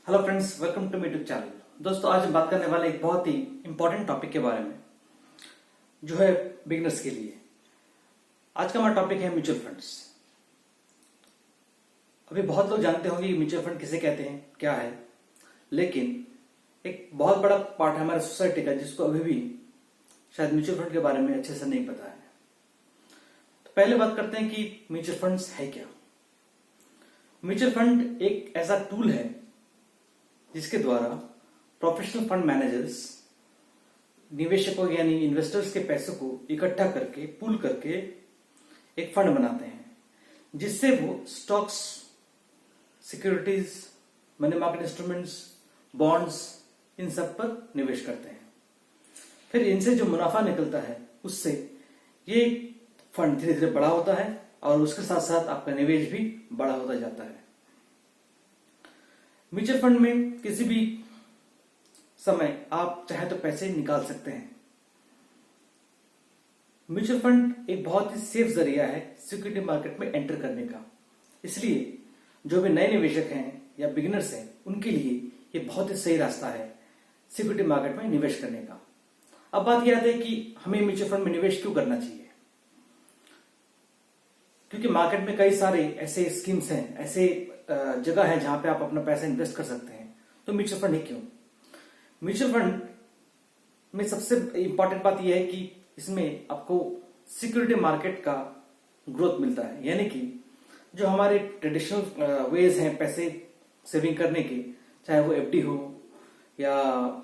Hello friends, welcome to YouTube channel. दोस्तों, आज हम बात करने वाले एक बहुत ही इंपॉर्टेंट टॉपिक के बारे में जो है बिगनर्स के लिए। आज का हमारा टॉपिक है म्यूचुअल फंड्स। अभी बहुत लोग जानते होंगे कि म्यूचुअल फंड किसे कहते हैं, क्या है, लेकिन एक बहुत बड़ा पार्ट है हमारे सोसाइटी का जिसको अभी भी शायद म्यूचुअल फंड के बारे में अच्छे से नहीं पता है। तो पहले बात करते हैं कि म्यूचुअल फंड्स है क्या। म्यूचुअल फंड एक ऐसा टूल है जिसके द्वारा प्रोफेशनल फंड मैनेजर्स निवेशकों यानी इन्वेस्टर्स के पैसों को इकट्ठा करके पूल करके एक फंड बनाते हैं, जिससे वो stocks, securities, money market instruments, bonds, इन सब पर निवेश करते हैं। फिर इनसे जो मुनाफा निकलता है उससे ये फंड धीरे धीरे बड़ा होता है और उसके साथ साथ आपका निवेश भी बड़ा होता जाता है। म्यूचुअल फंड में किसी भी समय आप चाहे तो पैसे निकाल सकते हैं। म्यूचुअल फंड एक बहुत ही सेफ जरिया है सिक्योरिटी मार्केट में एंटर करने का, इसलिए जो भी नए निवेशक हैं या बिगिनर्स हैं उनके लिए ये बहुत ही सही रास्ता है सिक्योरिटी मार्केट में निवेश करने का। अब बात यह आती है कि हमें म्यूचुअल फंड में निवेश क्यों करना चाहिए, क्योंकि मार्केट में कई सारे ऐसे स्कीम्स हैं, ऐसे जगह है जहां पे आप अपना पैसा इन्वेस्ट कर सकते हैं। तो म्यूचुअल फंड ही क्यों? म्यूचुअल फंड में सबसे इंपॉर्टेंट बात यह है कि इसमें आपको सिक्योरिटी मार्केट का ग्रोथ मिलता है, यानी कि जो हमारे ट्रेडिशनल वेज हैं पैसे सेविंग करने के, चाहे वो एफडी हो या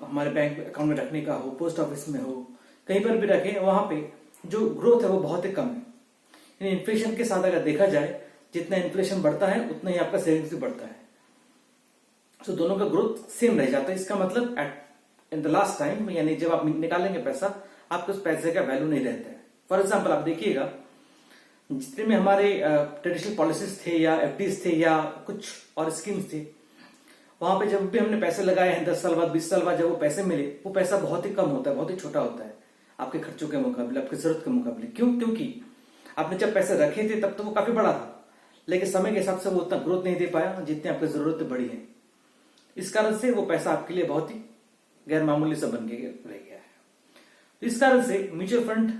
हमारे बैंक अकाउंट में रखने का हो, पोस्ट ऑफिस में हो, कहीं पर भी रखें, वहां पे जो ग्रोथ है वो बहुत ही कम है। यानी इन्फ्लेशन के साथ अगर देखा जाए, जितना इन्फ्लेशन बढ़ता है उतना ही आपका सेविंग्स भी बढ़ता है। तो दोनों का ग्रोथ सेम रह जाता है। इसका मतलब इन द लास्ट टाइम, यानी जब आप निकालेंगे पैसा, आपके उस पैसे का वैल्यू नहीं रहता है। फॉर एग्जाम्पल आप देखिएगा, जितने में हमारे ट्रेडिशनल पॉलिसीज थे या एफडीज थे या कुछ और स्कीम्स थे, वहां पे जब भी हमने पैसे लगाए हैं 10 साल बाद, 20 साल बाद जब वो पैसे मिले, वो पैसा बहुत ही कम होता है, बहुत ही छोटा होता है आपके खर्चों के मुकाबले, आपकी जरूरत के मुकाबले। क्यों? क्योंकि आपने जब पैसे रखे थे तब तो वो काफी बड़ा था, लेकिन समय के हिसाब से वो उतना ग्रोथ नहीं दे पाया जितनी आपकी जरूरतें बढ़ी है। इस कारण से वो पैसा आपके लिए बहुत ही गैर मामूली सा बन के रह गया है। तो इस कारण से म्यूचुअल फंड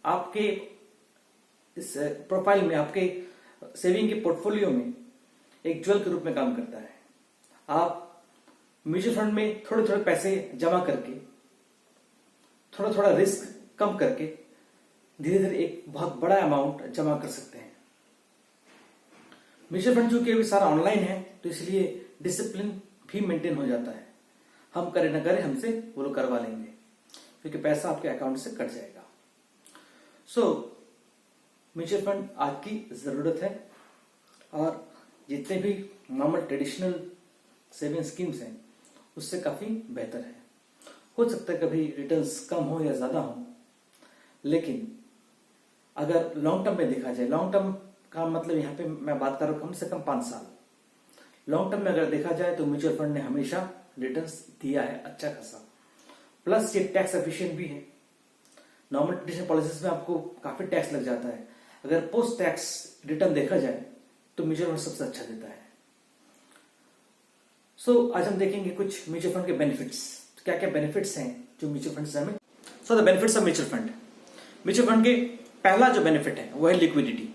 आपके इस प्रोफाइल में, आपके सेविंग के पोर्टफोलियो में एक ज्वेल के रूप में काम करता है। आप म्यूचुअल फंड में थोड़े थोड़े पैसे जमा करके, थोड़ा थोड़ा रिस्क कम करके धीरे धीरे एक बहुत बड़ा अमाउंट जमा कर सकते हैं। म्यूचुअल फंड चूंकि अभी सारा ऑनलाइन है, तो इसलिए डिसिप्लिन भी मेंटेन हो जाता है। हम करें ना करें, हमसे वो लोग करवा लेंगे, क्योंकि पैसा आपके अकाउंट से कट जाएगा। म्यूचुअल फंड आज की जरूरत है, और जितने भी नॉर्मल ट्रेडिशनल सेविंग स्कीम्स हैं उससे काफी बेहतर है। हो सकता है कभी रिटर्न्स कम हो या ज्यादा हो, लेकिन अगर लॉन्ग टर्म में देखा जाए, लॉन्ग टर्म का मतलब यहाँ पे मैं बात कर रहा हूं कम से कम 5 साल, लॉन्ग टर्म में अगर देखा जाए तो म्यूचुअल फंड ने हमेशा रिटर्न्स दिया है अच्छा खासा। प्लस ये टैक्स एफिशिएंट भी है। नॉर्मल ट्रेडिशनल पॉलिसीज में आपको काफी टैक्स लग जाता है, अगर पोस्ट टैक्स रिटर्न देखा जाए तो म्यूचुअल फंड सबसे अच्छा देता है। आज हम देखेंगे कुछ म्यूचुअल फंड के बेनिफिट्स, क्या क्या बेनिफिट्स हैं जो म्यूचुअल फंड से हमें। The benefits of mutual fund. Mutual fund के पहला जो बेनिफिट है वो है लिक्विडिटी,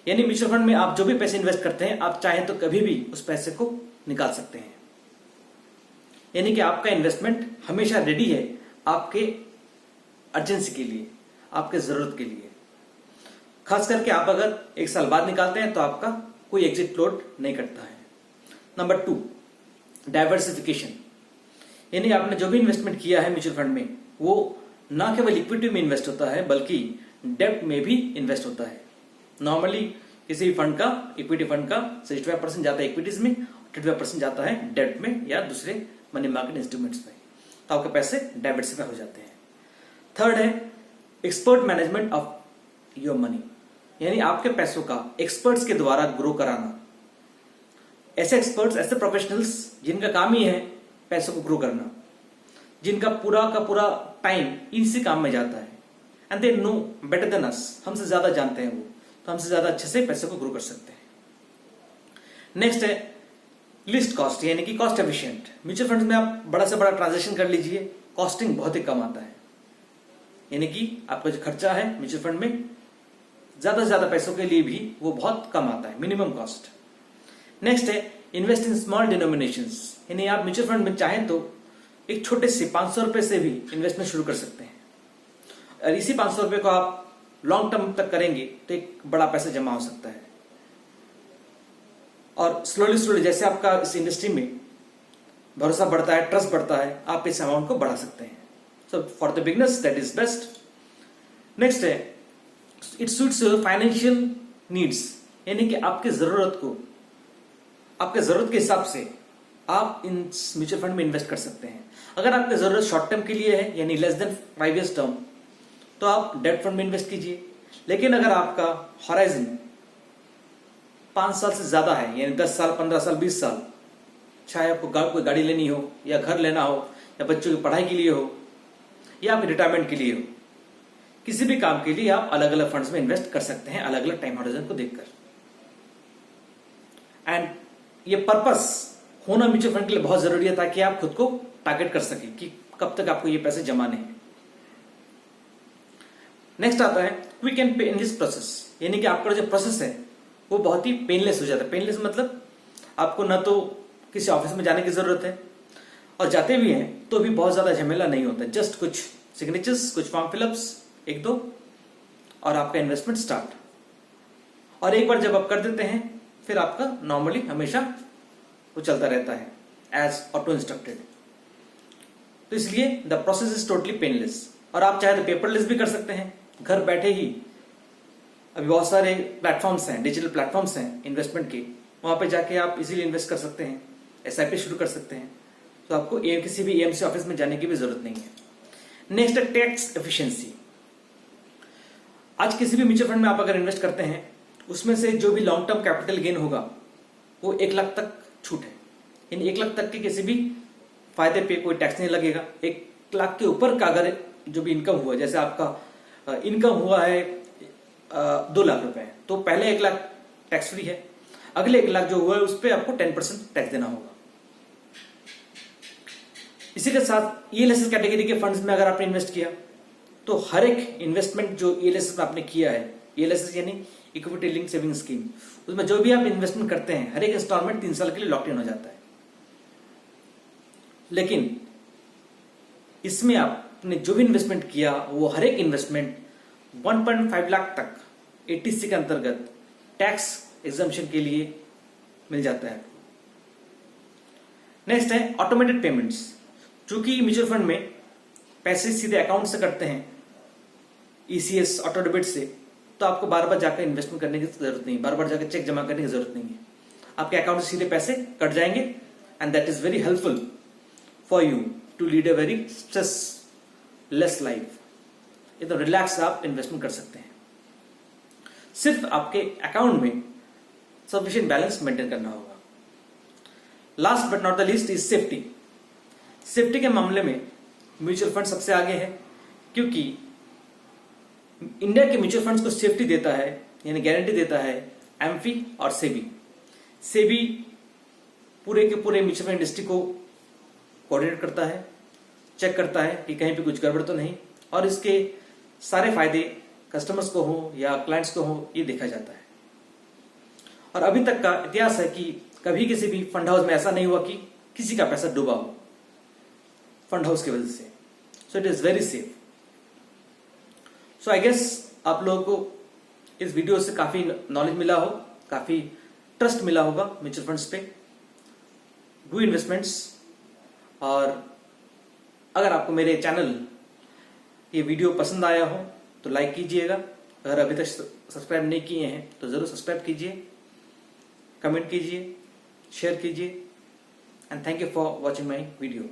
यानी म्यूचुअल फंड में आप जो भी पैसे इन्वेस्ट करते हैं, आप चाहे तो कभी भी उस पैसे को निकाल सकते हैं। यानी कि आपका इन्वेस्टमेंट हमेशा रेडी है आपके अर्जेंसी के लिए, आपके जरूरत के लिए। खास करके आप अगर 1 साल बाद निकालते हैं तो आपका कोई एग्जिट लोड नहीं कटता है। नंबर 2, डाइवर्सिफिकेशन, यानी आपने जो भी इन्वेस्टमेंट किया है म्यूचुअल फंड में, वो ना केवल इक्विटी में इन्वेस्ट होता है बल्कि डेब्ट में भी इन्वेस्ट होता है। नॉर्मली किसी भी फंड का, इक्विटी फंड का 65% जाता है इक्विटीज में, 35% जाता है डेब्ट में या दूसरे मनी मार्केट इंस्ट्रूमेंट्स में, तो आपके पैसे डाइवर्सिफाई हो जाते हैं। थर्ड है expert management of your money, यानी आपके पैसों का एक्सपर्ट्स के द्वारा ग्रो कराना। ऐसे एक्सपर्ट्स, ऐसे प्रोफेशनल्स जिनका काम ही है पैसों को ग्रो करना, जिनका पूरा का पूरा टाइम इसी काम में जाता है, and they know better than us, हमसे ज्यादा जानते हैं वो, तो हमसे ज्यादा अच्छे से पैसे को ग्रो कर सकते हैं। नेक्स्ट है लिस्ट कॉस्ट यानी कि कॉस्ट एफिशिएंट। म्यूचुअल फंड में आप बड़ा से बड़ा ट्रांजेक्शन कर लीजिए, कॉस्टिंग बहुत ही कम आता है, यानी कि आपका जो खर्चा है म्यूचुअल फंड में ज्यादा से ज्यादा पैसों के लिए भी वो बहुत कम आता है, मिनिमम कॉस्ट। नेक्स्ट है इन्वेस्ट इन स्मॉल डिनोमिनेशंस, यानी आप म्यूचुअल फंड में चाहें तो एक छोटे से 500 रुपए से भी इन्वेस्टमेंट शुरू कर सकते हैं, और इसी 500 रुपए को आप लॉन्ग टर्म तक करेंगे तो एक बड़ा पैसा जमा हो सकता है। और स्लोली स्लोली जैसे आपका इस इंडस्ट्री में भरोसा बढ़ता है, ट्रस्ट बढ़ता है, आप इस अमाउंट को बढ़ा सकते हैं। So for the beginners that is best. Next है इट सूट्स फाइनेंशियल नीड्स, यानी कि आपके जरूरत के हिसाब से आप इन म्यूचुअल फंड में इन्वेस्ट कर सकते हैं। अगर आपकी जरूरत शॉर्ट टर्म के लिए है यानी लेस देन 5 years टर्म, तो आप डेट फंड में इन्वेस्ट कीजिए। लेकिन अगर आपका हॉराइजन 5 साल से ज्यादा है, यानी 10 साल, 15 साल, 20 साल, चाहे आपको कोई गाड़ी लेनी हो या घर लेना हो या बच्चों की पढ़ाई के लिए हो या आपके रिटायरमेंट के लिए हो, किसी भी काम के लिए आप अलग अलग फंड्स में इन्वेस्ट कर सकते हैं, अलग अलग टाइम हॉरिजन को देखकर। एंड ये पर्पस होना म्यूचुअल फंड के लिए बहुत जरूरी है, ताकि आप खुद को टारगेट कर सकें कि कब तक आपको ये पैसे जमाने हैं। नेक्स्ट आता है क्विक एंड पेनलेस प्रोसेस, यानी कि आपका जो प्रोसेस है वो बहुत ही पेनलेस हो जाता है। पेनलेस मतलब आपको ना तो किसी ऑफिस में जाने की जरूरत है, और जाते भी हैं तो भी बहुत ज्यादा झमेला नहीं होता, जस्ट कुछ सिग्नेचर्स, कुछ फॉर्म फिलअप्स, 1-2, और आपका इन्वेस्टमेंट स्टार्ट। और एक बार जब आप कर देते हैं फिर आपका नॉर्मली हमेशा वो चलता रहता है एज ऑटो इंस्ट्रक्टेड। तो इसलिए the process is totally painless. और आप चाहे तो पेपरलेस भी कर सकते हैं, घर बैठे ही। अभी बहुत सारे प्लेटफॉर्म्स हैं, डिजिटल प्लेटफॉर्म्स हैं इन्वेस्टमेंट के, वहां पे जाके आप इजीली इन्वेस्ट कर सकते हैं, एसआईपी शुरू कर सकते हैं। तो आपको किसी भी एएमसी ऑफिस में जाने की भी जरूरत नहीं है। नेक्स्ट है टैक्स एफिशिएंसी। आज किसी भी म्यूचुअल फंड में आप अगर इन्वेस्ट करते हैं, उसमें से जो भी लॉन्ग टर्म कैपिटल गेन होगा वो 1 लाख तक छूट है, यानी 1 लाख तक के किसी भी फायदे पे कोई टैक्स नहीं लगेगा। 1 लाख के ऊपर का अगर जो भी इनकम हुआ, जैसे आपका इनकम हुआ है 2 लाख रुपए, तो पहले 1 लाख टैक्स फ्री है, अगले 1 लाख जो हुआ है उस पर आपको 10% टैक्स देना होगा। इसी के साथ ईएलएसएस कैटेगरी के फंड्स में अगर आपने इन्वेस्ट किया तो हर एक इन्वेस्टमेंट जो ईएलएसएस में आपने किया है, ईएलएसएस यानी इक्विटी लिंक सेविंग स्कीम, उसमें जो भी आप इन्वेस्टमेंट करते हैं हर एक इंस्टॉलमेंट 3 साल के लिए लॉक इन हो जाता है। लेकिन इसमें आपने जो भी इन्वेस्टमेंट किया वो हर एक इन्वेस्टमेंट 1.5 लाख तक 80C के अंतर्गत टैक्स एग्जम्पशन के लिए मिल जाता है। नेक्स्ट है ऑटोमेटेड पेमेंट्स। चूंकि म्यूचुअल फंड में पैसे सीधे अकाउंट से करते हैं, ईसीएस ऑटो डेबिट से, तो आपको बार बार जाकर इन्वेस्टमेंट करने की जरूरत नहीं, बार बार जाकर चेक जमा करने की जरूरत नहीं है। आपके अकाउंट से सीधे पैसे कट जाएंगे and that is very helpful for you to lead a very stress less life. एकदम रिलैक्स आप इन्वेस्टमेंट कर सकते हैं। सिर्फ आपके अकाउंट में सफिशिएंट बैलेंस मेंटेन करना होगा। Last but not the least is safety. Safety के मामले में म्यूचुअल फंड सबसे आगे है, क्योंकि इंडिया के म्यूचुअल फंड्स को सेफ्टी देता है यानी गारंटी देता है एम्फी और सेबी। सेबी पूरे के पूरे म्यूचुअल फंड इंडस्ट्री को कोऑर्डिनेट करता है, चेक करता है कि कहीं पे कुछ गड़बड़ तो नहीं, और इसके सारे फायदे कस्टमर्स को हो या क्लाइंट्स को हो ये देखा जाता है। और अभी तक का इतिहास है कि कभी किसी भी फंड हाउस में ऐसा नहीं हुआ कि किसी का पैसा डूबा हो फंड हाउस की वजह से। So it is very safe. So I guess आप लोगों को इस वीडियो से काफी नॉलेज मिला हो, काफी ट्रस्ट मिला होगा म्यूचुअल फंड्स पे। Do investments. और अगर आपको मेरे चैनल ये वीडियो पसंद आया हो तो लाइक कीजिएगा। अगर अभी तक सब्सक्राइब नहीं किए हैं तो जरूर सब्सक्राइब कीजिए, कमेंट कीजिए, शेयर कीजिए। And thank you for watching my video.